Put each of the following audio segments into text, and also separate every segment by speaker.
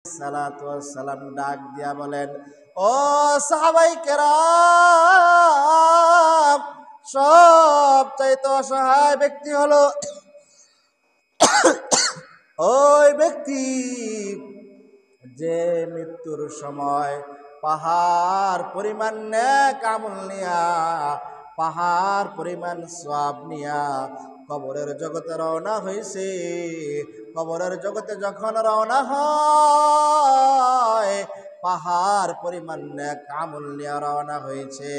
Speaker 1: সালাতু ওয়াস সালাম ডাক দিয়া বলেন, ও সাহাবাই কেরাম, সবচাইতে অসহায় ব্যক্তি হলো ওই ব্যক্তি যে মৃত্যুর সময় পাহাড় পরিমাণ নেক আমল নিয়া, পাহাড় পরিমাণ সওয়াব নিয়া কবরের জগতে রওনা হয়েছে। কবরের জগতে যখন রওনা হয়, পাহাড় পরিমাণ নেক আমল নিয়া রওনা হয়েছে।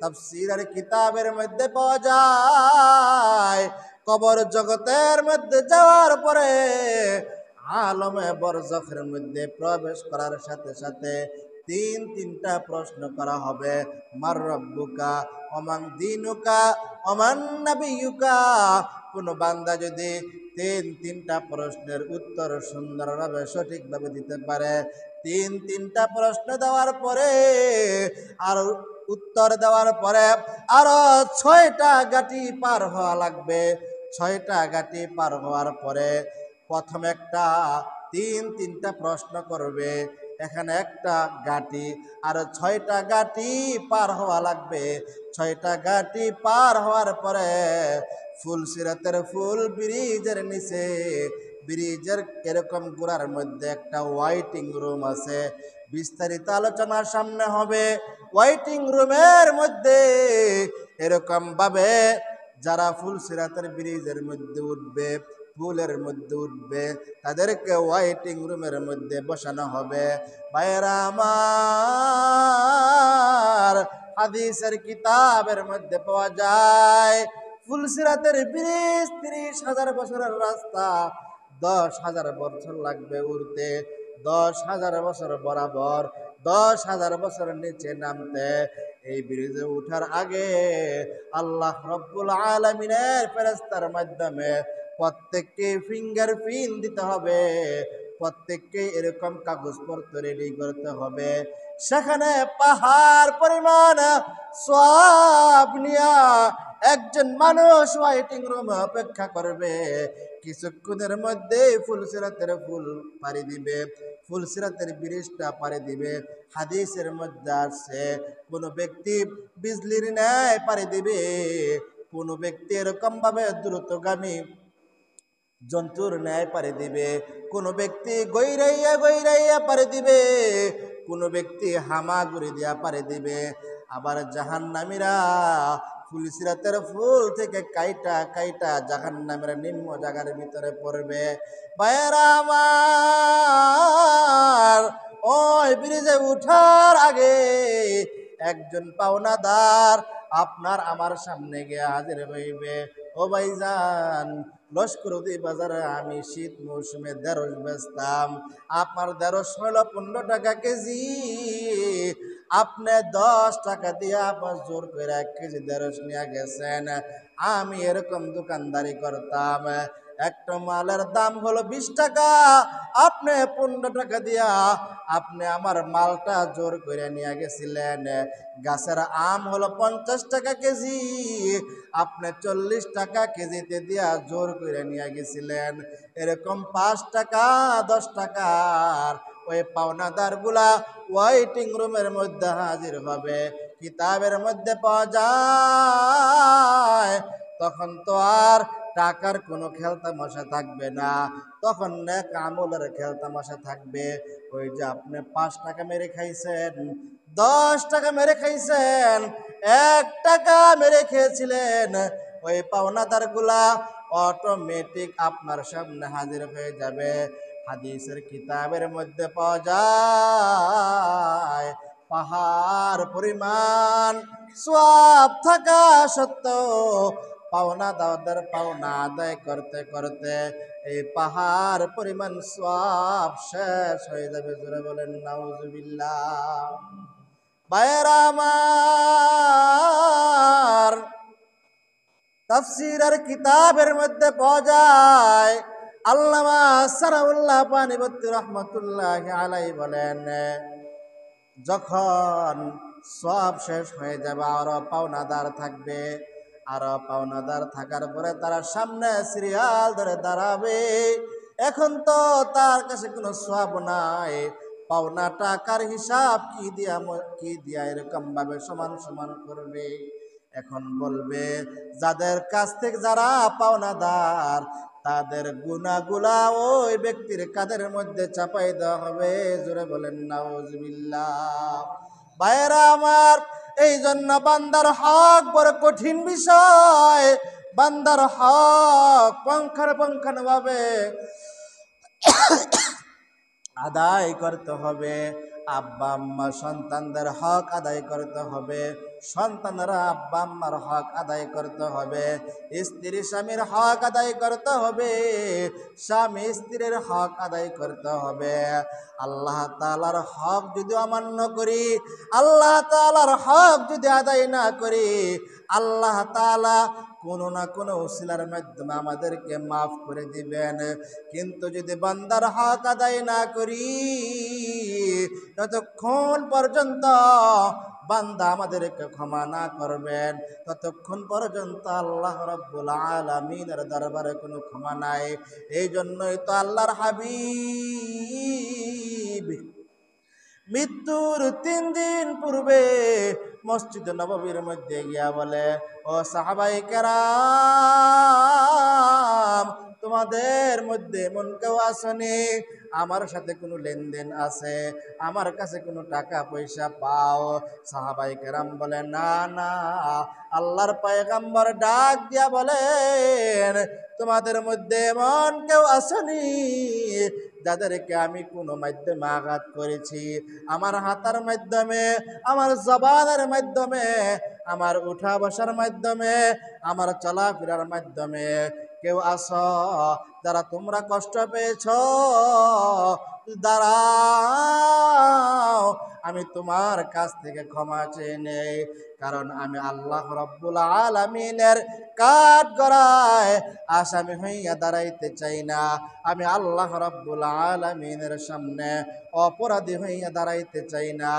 Speaker 1: তাফসীরের কিতাবের মধ্যে পাওয়া যায়, কবর জগতের মধ্যে যাওয়ার পরে আলমে বরজখের মধ্যে প্রবেশ করার সাথে সাথে তিনটা প্রশ্ন করা হবে। মার রব্বুকা, ওমান দীনুকা, ওমান নাবিয়ুকা। কোন বান্দা যদি তিনটা প্রশ্নের উত্তর সুন্দরভাবে সঠিকভাবে দিতে পারে, তিনটা প্রশ্ন দেওয়ার পরে আর উত্তর দেওয়ার পরে আরো 6টা গাটি পার হওয়া লাগবে। 6টা গাটি পার হওয়ার পরে প্রথম একটা তিনটা প্রশ্ন করবে, এখানে একটা গাটি আর 6টা গাটি পার হওয়া লাগবে। 6টা গাটি পার হওয়ার পরে ফুলসিরাতের ফুল ব্রিজের নিচে, ব্রিজের এরকম গোড়ার মধ্যে একটা ওয়াইটিং রুম আছে। বিস্তারিত আলোচনা সামনে হবে। ওয়াইটিং রুমের মধ্যে এরকম ভাবে যারা ফুলসিরাতের ব্রিজের মধ্যে উঠবে, পুলের মধ্যে উঠবে, তাদেরকে ওয়াইটিং রুমের মধ্যে বসানো হবে। ভাইয়েরা আমার, হাদিসের কিতাবের মধ্যে পাওয়া যায় ফুলসিরাতের ব্রিজ 30,000 বছরের রাস্তা, 10,000 বছর লাগবে উঠতে, 10,000 বছর বরাবর, 10,000 বছর নিচে নামতে। এই ব্রিজে উঠার আগে আল্লাহ রব্বুল আলামিনের ফেরেশতার মাধ্যমে প্রত্যেককে ফিঙ্গারপ্রিন্ট দিতে হবে, প্রত্যেককে এরকম কাগজপত্র রেডি করতে হবে। সেখানে পাহাড় পরিমাণ সওয়াব নিয়া একজন মানুষ ওয়াইটিং রুমে অপেক্ষা করবে। কিছুক্ষণের মধ্যে ফুলসিরাতের ফুল পাড়ি দিবে, ফুলসিরাতের ব্রিজটা পাড়ি দিবে। হাদিসের মধ্যে আছে, কোন ব্যক্তি বিজলির ন্যায় পাড়ি দিবে, কোন ব্যক্তি এরকম ভাবে দ্রুতগামী জন্তুর ন্যায় পাড়ি দিবে, কোন ব্যক্তি গৈরাইয়া পাড়ি দিবে, কোন ব্যক্তি হামাগুড়ি দিয়া পাড়ি দিবে। আবার জাহান্নামীরা ফুলসিরাতের ফুল থেকে কাইটা জাহান্নামীরা নিম্ন জায়গার ভিতরে পড়বে। ভাইয়েরা আমার, ওই ব্রিজে উঠার আগে একজন পাওনাদার আপনার আমার সামনে গিয়ে হাজির হইবে। ও ভাইজান, লস্করদি বাজারে আমি শীত মৌসুমে ঢেঁড়স বেচতাম, আপনার ঢেঁড়স হলো 15 টাকা কেজি। আপনি 10 টাকা দিয়ে আপনার জোর করে 1 কেজি ঢেঁড়স নিয়ে গেছেন। আমি এরকম দোকানদারি করতাম, একটা মালের দাম হলো 20 টাকা, আপনি 15 টাকা দিয়া আপনি আমার মালটা জোর করে নিয়ে গেছিলেন। গাছের আম হলো 50 টাকা কেজি, আপনি 40 টাকা কেজিতে দিয়া জোর করে নিয়ে গেছিলেন। এরকম 5 টাকা 10 টাকার ওই পাওনাদার গুলা ওয়াইটিং রুমের মধ্যে হাজির হবে। কিতাবের মধ্যে পাওয়া যায়, তখন তো আর টাকার কোনো খেলতামশা থাকবে না, তখন নেক আমলের খেলতামশা থাকবে। ওই যে আপনি 5 টাকা মেরে খাইছেন, 10 টাকা মেরে খাইছেন, 1 টাকা মেরে খেয়েছিলেন, ওই পাওনাদার গুলা অটোমেটিক আপনার সামনে হাজির হয়ে যাবে। হাদিসের কিতাবের মধ্যে পাওয়া যায়, পাহাড় পরিমাণ সওয়াব থাকা সত্ত্বেও পাওনাদারদের পাওনা আদায় করতে করতে এই পাহাড় পরিমাণ সওয়াব শেষ হয়ে যাবে। জোরে বলেন নাউজুবিল্লাহ। ভাইয়েরা আমার, তাফসীরের কিতাবের মধ্যে পাওয়া যায়, আল্লামা সানাউল্লাহ পানিপত্তি রহমতুল্লাহি আলাইহি বলেন, যখন সব শেষ হয়ে যাবে আরো পাওনাদার থাকবে, আরো পাওনাদার থাকার পরে তারা সামনে সিরিয়াল ধরে দাঁড়াবে। এখন তো তার কাছে কোনো সওয়াব নাই, পাওনা টাকার হিসাব কি দিয়া এরকম ভাবে সমান সমান করবে। এখন বলবে যাদের কাছ থেকে যারা পাওনাদার তাদের গুনাহগুলা ওই ব্যক্তির কাঁধের মধ্যে চাপাই দেওয়া হবে। জোরে বলেন নাউজুবিল্লাহ। ভাইয়েরা আমার, এই জন্য বান্দার হক বড় কঠিন বিষয়। বান্দার হক পুঙ্খানুপুঙ্খানুভাবে আদায় করতে হবে। আব্বা আম্মা সন্তানদের হক আদায় করতে হবে, সন্তানরা আব্বা আম্মার হক আদায় করতে হবে, স্ত্রী স্বামীর হক আদায় করতে হবে, স্বামী স্ত্রীর হক আদায় করতে হবে। আল্লাহ তাআলার হক যদি অমান্য করি, আল্লাহ তাআলার হক যদি আদায় না করি, আল্লাহ তাআলা কোনো না কোনো উসিলার মাধ্যমে আমাদেরকে মাফ করে দিবেন। কিন্তু যদি বান্দার হক আদায় না করি, ততক্ষণ পর্যন্ত বান্দা আমাদেরকে ক্ষমা না করবেন, ততক্ষণ পর্যন্ত আল্লাহ রাব্বুল আলামিনের দরবারে কোনো ক্ষমা নাই। এই জন্যই তো আল্লাহর হাবিব মৃত্যুর 3 দিন পূর্বে মসজিদ নববীর মধ্যে গিয়া বলে, ও সাহাবায়ে কেরাম, তোমাদের মধ্যে এমন কেউ আসেনি আমার সাথে কোনো লেনদেন আছে, আমার কাছে কোনো টাকা পয়সা পাও? সাহাবায়ে কেরাম বলে, না না। আল্লাহর পয়গম্বর ডাক দিয়া বলেন, তোমাদের মধ্যে এমন কেউ আসেনি যাদেরকে আমি কোনো মাধ্যমে আঘাত করেছি? আমার হাতের মাধ্যমে, আমার জবানের মাধ্যমে, আমার উঠা বসার মাধ্যমে, আমার চলাফেরার মাধ্যমে কেউ আসো যারা তোমরা কষ্ট পেয়েছ? দাঁড়াও, আমি তোমার কাছ থেকে ক্ষমা চেয়ে নেই। কারণ আমি আল্লাহ রাব্বুল আলামিনের কাঠগড়ায় আসামি হইয়া দাঁড়াইতে চাই না। আমি আল্লাহ রাব্বুল আলামিনের সামনে অপরাধী হইয়া দাঁড়াইতে চাই না।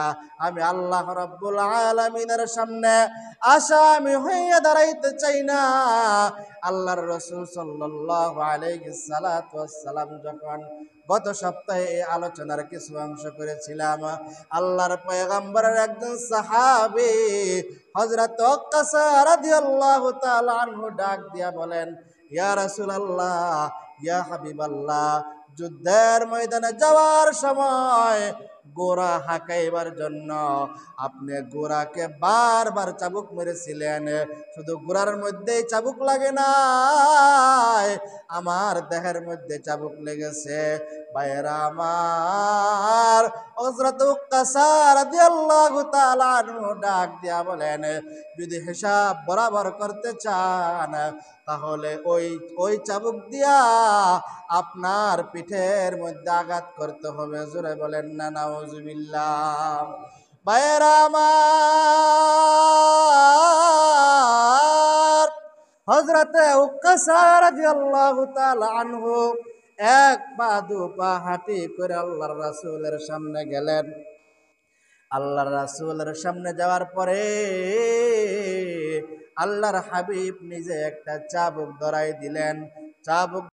Speaker 1: আমি আল্লাহ রাব্বুল আলামিনের সামনে আসামি হইয়া দাঁড়াইতে চাই না। আল্লাহর রাসূল সাল্লাল্লাহু আলাইহি সাল্লাম যখন গত সপ্তাহে এই আলোচনার কিছু অংশ করেছিলাম, আল্লাহর পয়গম্বরের একজন সাহাবী হযরত ওয়াক্কাসা রাদিয়াল্লাহু তাআলা আনহু ডাক দিয়া বলেন, ইয়া রাসূলুল্লাহ, ইয়া হাবিবাল্লাহ, যুদ্ধের ময়দানে যাওয়ার সময় গোরা হাঁকাইবার জন্য আপনি গোরাকে বারবার চাবুক মেরেছিলেন। শুধু গোরার মধ্যেই চাবুক লাগে নাই, আমার দেহের মধ্যে চাবুক লেগেছে। ভাইয়েরা আমার, হযরত ওয়াক্কাসা রাদিয়াল্লাহু তাআলা আনহু ডাক দিয়া বলেন, যদি হিসাব বরাবর করতে চান তাহলে ওই চাবুক দিয়া আপনার পিঠের মধ্যে আঘাত করতে হবে। জোরে বলেন না নাউজুবিল্লাহ। ভাইয়েরা আমার, হযরতে ওয়াক্কাসা রাদিয়াল্লাহু তাআলা আনহু এক পা দু পা হাঁটি করে আল্লাহর রাসূলের সামনে গেলেন। আল্লাহর রাসূলের সামনে যাওয়ার পরে আল্লাহর হাবিব নিজে একটা চাবুক ধরাই দিলেন। চাবুক